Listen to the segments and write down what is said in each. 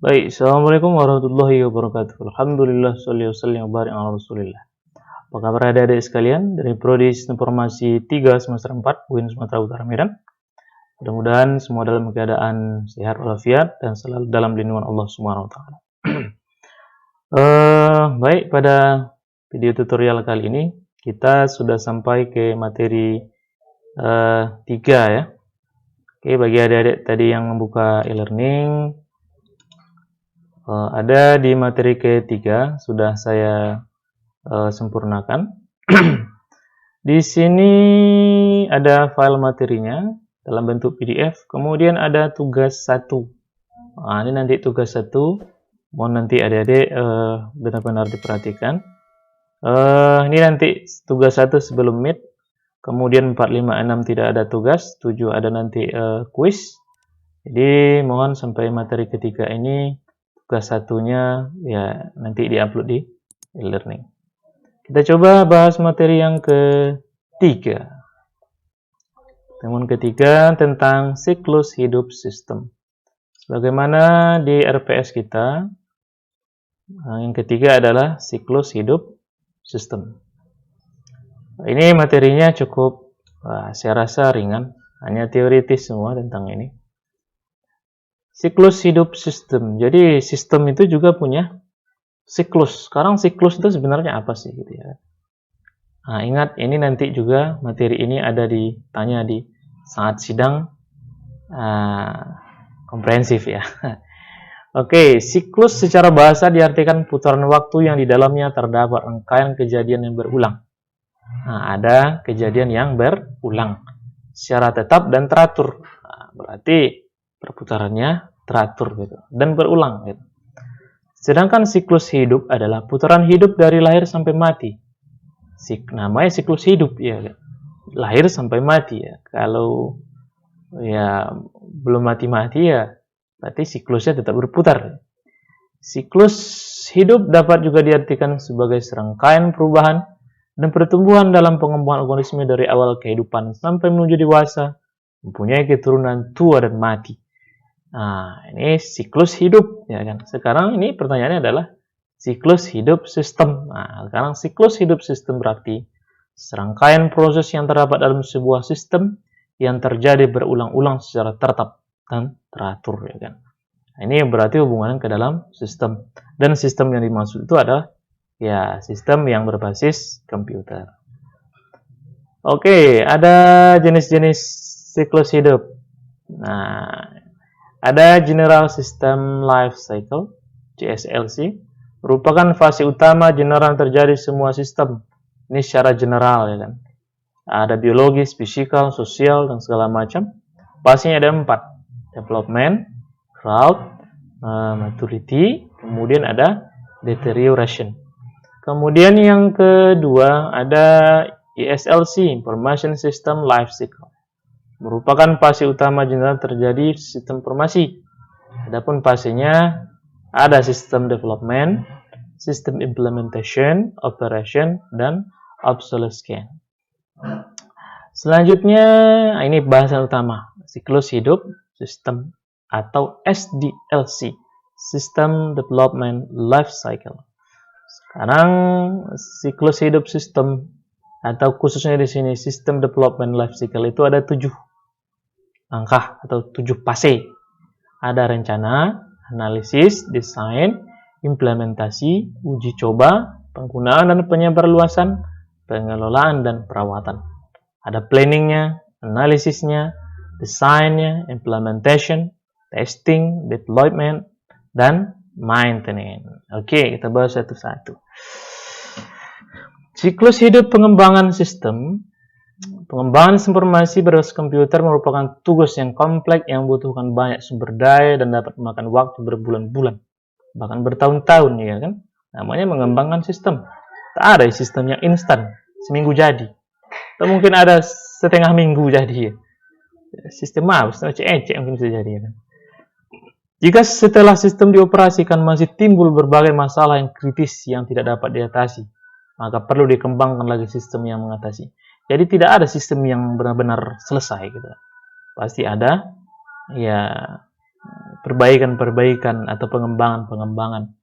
Baik, Assalamualaikum warahmatullahi wabarakatuh. Alhamdulillah, sholli wa sallim wa barik ala Rasulillah. Apa kabar adik-adik sekalian dari Prodi Sistem Informasi 3 semester 4 UIN Sumatera Utara Medan. Mudah-mudahan semua dalam keadaan sehat walafiat dan selalu dalam lindungan Allah Subhanahu wa taala. Baik, pada video tutorial kali ini kita sudah sampai ke materi 3 ya. Oke, bagi adik-adik tadi yang membuka e-learning, ada di materi ketiga sudah saya sempurnakan. Di sini ada file materinya dalam bentuk PDF, kemudian ada tugas 1. Nah, ini nanti tugas 1, mohon nanti adik-adik benar-benar diperhatikan. Ini nanti tugas 1 sebelum Meet, kemudian 4, 5, 6 tidak ada tugas, 7 ada nanti quiz. Jadi mohon sampai materi ketiga ini tugas satunya ya nanti diupload di e-learning. Kita coba bahas materi yang ketiga. Temuan ketiga tentang siklus hidup sistem. Sebagaimana di RPS kita, yang ketiga adalah siklus hidup sistem. Ini materinya cukup, saya rasa ringan, hanya teoritis semua tentang ini. Siklus hidup sistem. Jadi sistem itu juga punya siklus. Sekarang siklus itu sebenarnya apa sih gitu ya. Nah, ingat ini nanti juga materi ini ada ditanya di saat sidang komprehensif ya. Oke, siklus secara bahasa diartikan putaran waktu yang di dalamnya terdapat rangkaian kejadian yang berulang. Nah, ada kejadian yang berulang secara tetap dan teratur. Nah, berarti perputarannya teratur gitu dan berulang gitu. Sedangkan siklus hidup adalah putaran hidup dari lahir sampai mati. Namanya siklus hidup ya, lahir sampai mati ya. Kalau ya belum mati-mati ya, berarti siklusnya tetap berputar. Siklus hidup dapat juga diartikan sebagai serangkaian perubahan dan pertumbuhan dalam pengembangan organisme dari awal kehidupan sampai menuju dewasa, mempunyai keturunan, tua dan mati. Nah, ini siklus hidup ya kan. Sekarang ini pertanyaannya adalah siklus hidup sistem. Nah, sekarang siklus hidup sistem berarti serangkaian proses yang terdapat dalam sebuah sistem yang terjadi berulang-ulang secara tertib dan teratur ya kan. Nah, ini berarti hubungan ke dalam sistem. Dan sistem yang dimaksud itu adalah ya sistem yang berbasis komputer. Oke, ada jenis-jenis siklus hidup. Nah, ada General System Life Cycle, GSLC, merupakan fase utama general terjadi semua sistem. Ini secara general ya kan. Ada biologis, fisikal, sosial, dan segala macam. Fasenya ada 4. Development, growth, maturity, kemudian ada deterioration. Kemudian yang kedua ada ESLC, Information System Life Cycle. Merupakan fase utama general terjadi sistem informasi. Adapun fasenya ada sistem development, sistem implementation, operation, dan obsolescence. Selanjutnya, ini bahasan utama, siklus hidup sistem atau SDLC, System Development Life Cycle. Sekarang siklus hidup sistem atau khususnya di sini System Development Life Cycle itu ada 7 langkah atau 7 fase. Ada rencana, analisis, desain, implementasi, uji coba, penggunaan dan penyebarluasan, pengelolaan dan perawatan. Ada planningnya, analisisnya, desainnya, implementation, testing, deployment, dan maintenance. Oke, kita bahas satu-satu. Siklus hidup pengembangan sistem. Pengembangan informasi berbasis komputer merupakan tugas yang kompleks yang membutuhkan banyak sumber daya dan dapat memakan waktu berbulan-bulan, bahkan bertahun-tahun ya kan. Namanya mengembangkan sistem. Tak ada sistem yang instan, seminggu jadi. Atau mungkin ada setengah minggu jadi ya. Sistem apa? Sistem ecek mungkin bisa jadi ya kan. Jika setelah sistem dioperasikan masih timbul berbagai masalah yang kritis yang tidak dapat diatasi, maka perlu dikembangkan lagi sistem yang mengatasi. Jadi tidak ada sistem yang benar-benar selesai gitu. Pasti ada ya perbaikan-perbaikan atau pengembangan-pengembangan.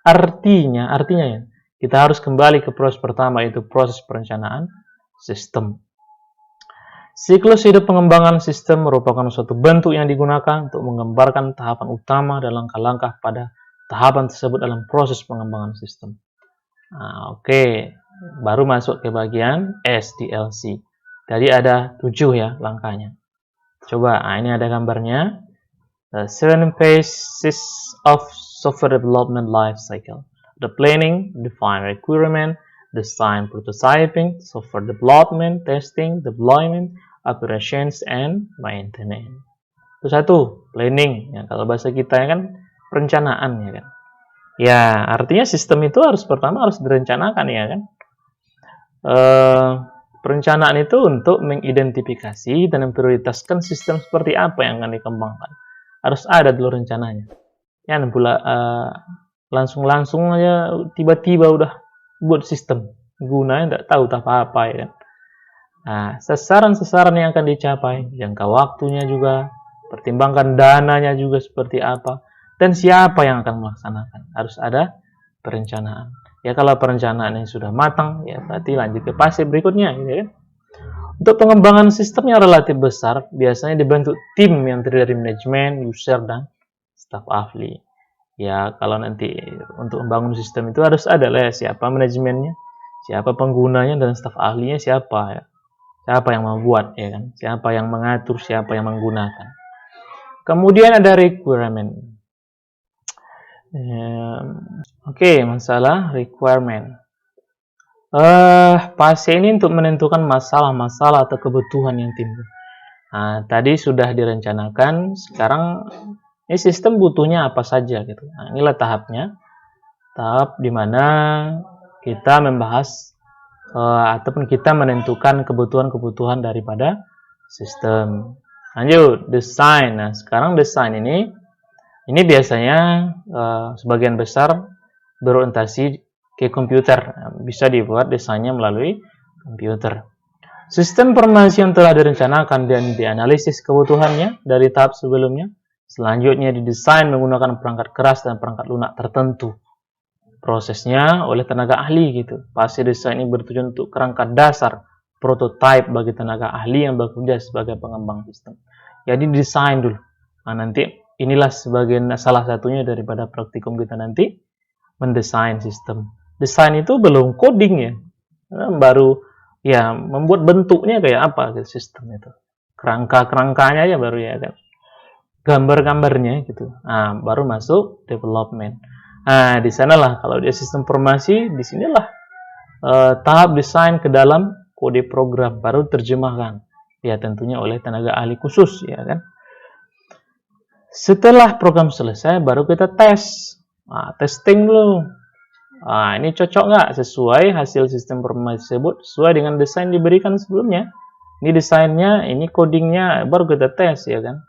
Artinya ya, kita harus kembali ke proses pertama, yaitu proses perencanaan sistem. Siklus hidup pengembangan sistem merupakan suatu bentuk yang digunakan untuk menggambarkan tahapan utama dan langkah-langkah pada tahapan tersebut dalam proses pengembangan sistem. Oke. Baru masuk ke bagian SDLC. Tadi ada 7 ya langkahnya. Coba, ini ada gambarnya. The 7 phases of software development life cycle. The planning, define requirement, design, prototyping, software development, testing, deployment, operations, and maintenance. Itu 1, planning. Ya, kalau bahasa kita kan perencanaan ya kan. Ya, artinya sistem itu pertama harus direncanakan ya kan. Perencanaan itu untuk mengidentifikasi dan memprioritaskan sistem seperti apa yang akan dikembangkan. Harus ada dulu rencananya. Ya, pula langsung aja tiba-tiba udah buat sistem, gunanya tidak tahu apa-apa ya kan. Nah, sasaran-sasaran yang akan dicapai, jangka waktunya juga, pertimbangkan dananya juga seperti apa, dan siapa yang akan melaksanakan. Harus ada perencanaan. Ya, kalau perencanaannya sudah matang, ya berarti lanjut ke fase berikutnya gitu kan. Untuk pengembangan sistem yang relatif besar, biasanya dibentuk tim yang terdiri dari manajemen, user, dan staf ahli. Ya, kalau nanti untuk membangun sistem itu harus ada lah ya, siapa manajemennya, siapa penggunanya, dan staf ahlinya siapa ya. Siapa yang membuat ya kan, siapa yang mengatur, siapa yang menggunakan. Kemudian ada requirement. Oke, masalah requirement. Fase ini untuk menentukan masalah-masalah atau kebutuhan yang timbul. Nah, tadi sudah direncanakan, sekarang ini sistem butuhnya apa saja gitu. Nah, inilah tahapnya. Tahap di mana kita membahas ataupun kita menentukan kebutuhan-kebutuhan daripada sistem. Lanjut, desain. Nah, sekarang desain ini biasanya sebagian besar berorientasi ke komputer. Bisa dibuat desainnya melalui komputer. Sistem informasi yang telah direncanakan dan dianalisis kebutuhannya dari tahap sebelumnya, selanjutnya didesain menggunakan perangkat keras dan perangkat lunak tertentu. Prosesnya oleh tenaga ahli gitu. Fase desain ini bertujuan untuk kerangka dasar prototipe bagi tenaga ahli yang bekerja sebagai pengembang sistem. Jadi desain dulu. Nah, nanti inilah salah satunya daripada praktikum kita nanti, mendesain sistem. Desain itu belum coding ya. Baru ya membuat bentuknya kayak apa gitu, sistem itu. Kerangkanya aja baru ya kan. Gambar-gambarnya gitu. Nah, baru masuk development. Nah, di sanalah kalau dia sistem informasi, di sinilah tahap desain ke dalam kode program baru terjemahkan. Ya, tentunya oleh tenaga ahli khusus ya kan. Setelah program selesai baru kita tes. Nah, testing dulu. Nah, ini cocok nggak sesuai hasil sistem informasi tersebut sesuai dengan desain diberikan sebelumnya. Ini desainnya, ini codingnya, baru kita tes ya kan.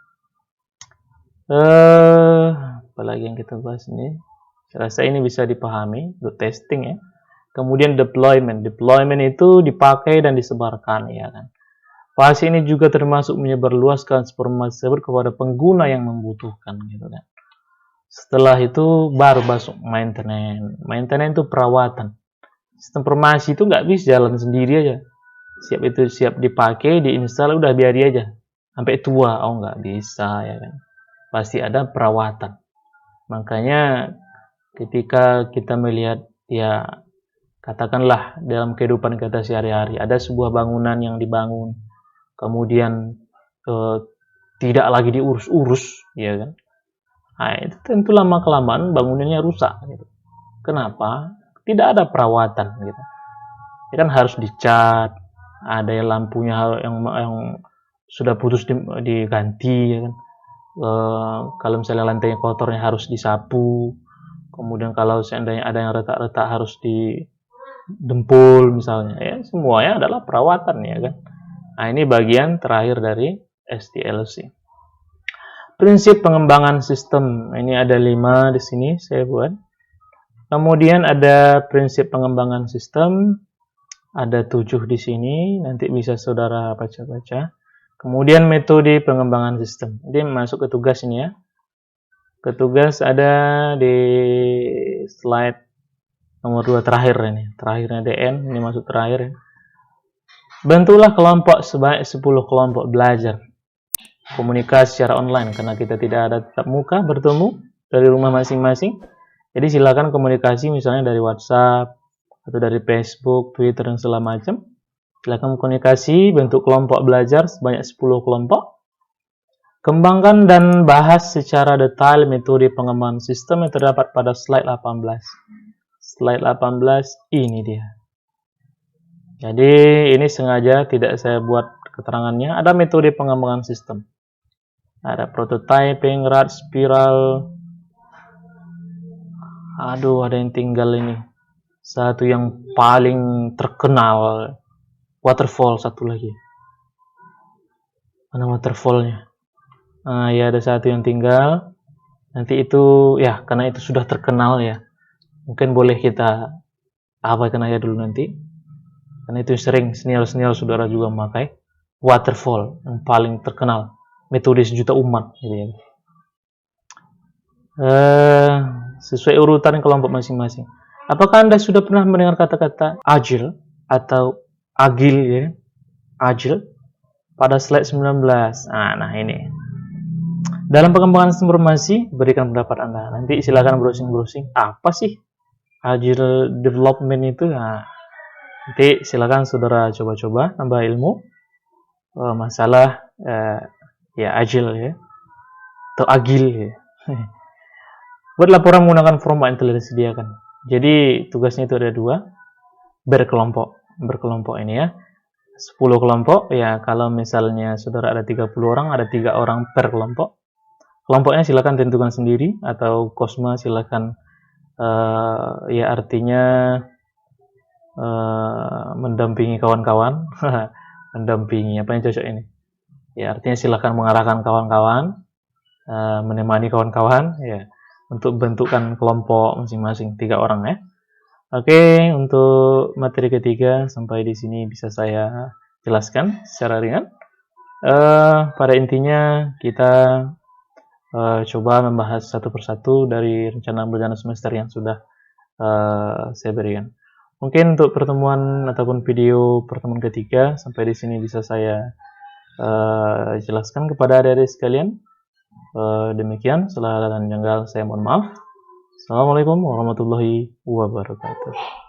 Apalagi yang kita bahas ini, saya rasa ini bisa dipahami untuk testing ya. Kemudian deployment itu dipakai dan disebarkan ya kan. Fase ini juga termasuk menyebarluaskan informasi tersebut kepada pengguna yang membutuhkan gitu kan. Setelah itu baru masuk maintenance. Maintenance itu perawatan. Sistem informasi itu nggak bisa jalan sendiri aja. Siap dipakai, diinstal, udah biari aja sampai tua. Oh, nggak bisa ya kan. Pasti ada perawatan. Makanya ketika kita melihat ya katakanlah dalam kehidupan kita sehari-hari ada sebuah bangunan yang dibangun kemudian tidak lagi diurus-urus ya kan. Nah, itu tentu lama-kelamaan bangunannya rusak gitu. Kenapa? Tidak ada perawatan gitu. Ya kan harus dicat, ada yang lampunya yang sudah putus diganti ya kan. Kalau misalnya lantainya kotornya harus disapu, kemudian kalau seandainya ada yang retak-retak harus didempul misalnya ya, semuanya adalah perawatan ya kan. Nah, ini bagian terakhir dari SDLC. Prinsip pengembangan sistem ini ada 5 di sini saya buat. Kemudian ada prinsip pengembangan sistem, ada 7 di sini, nanti bisa saudara baca-baca. Kemudian metode pengembangan sistem. Jadi masuk ke tugas ini ya. Petugas ada di slide nomor 2 terakhir ini. Terakhirnya DN, ini masuk terakhir ya. Bentuklah kelompok sebanyak 10 kelompok belajar. Komunikasi secara online karena kita tidak ada tatap muka bertemu dari rumah masing-masing. Jadi silakan komunikasi misalnya dari WhatsApp atau dari Facebook, Twitter dan segala macam. Silakan komunikasi bentuk kelompok belajar sebanyak 10 kelompok. Kembangkan dan bahas secara detail metode pengembangan sistem yang terdapat pada slide 18. Slide 18 ini dia. Jadi ini sengaja tidak saya buat keterangannya. Ada metode pengembangan sistem. Ada prototyping, rad, spiral. Aduh, ada yang tinggal ini. Satu yang paling terkenal, waterfall satu lagi. Mana waterfallnya? Ya ada satu yang tinggal. Nanti itu ya karena itu sudah terkenal ya. Mungkin boleh kita abaikan aja dulu nanti. Karena itu sering senior-senior saudara juga memakai waterfall yang paling terkenal. Metode sejuta umat gitu ya. Sesuai urutan kelompok masing-masing. Apakah Anda sudah pernah mendengar kata-kata agile atau agil ya? Agile pada slide 19. Nah ini. Dalam pengembangan informasi, berikan pendapat Anda. Nanti silakan browsing-browsing. Apa sih agile development itu? Nah, nanti silakan saudara coba-coba nambah ilmu masalah ya agile ya atau agil ya. Buat laporan menggunakan format yang telah disediakan. Jadi tugasnya itu ada 2, berkelompok ini ya. 10 kelompok ya, kalau misalnya saudara ada 30 orang, ada 3 orang per kelompok. Kelompoknya silakan tentukan sendiri atau Cosma silakan ya artinya mendampingi kawan-kawan. Mendampingi apa yang cocok ini? Ya artinya silakan mengarahkan kawan-kawan, menemani kawan-kawan ya untuk bentukkan kelompok masing-masing 3 orang ya. Oke, untuk materi ketiga sampai di sini bisa saya jelaskan secara ringan. Pada intinya kita coba membahas satu persatu dari rencana belajar semester yang sudah saya berikan. Mungkin untuk pertemuan ataupun video pertemuan ketiga sampai di sini bisa saya jelaskan kepada adik-adik sekalian. Demikian, salah dan janggal saya mohon maaf. Assalamualaikum warahmatullahi wabarakatuh.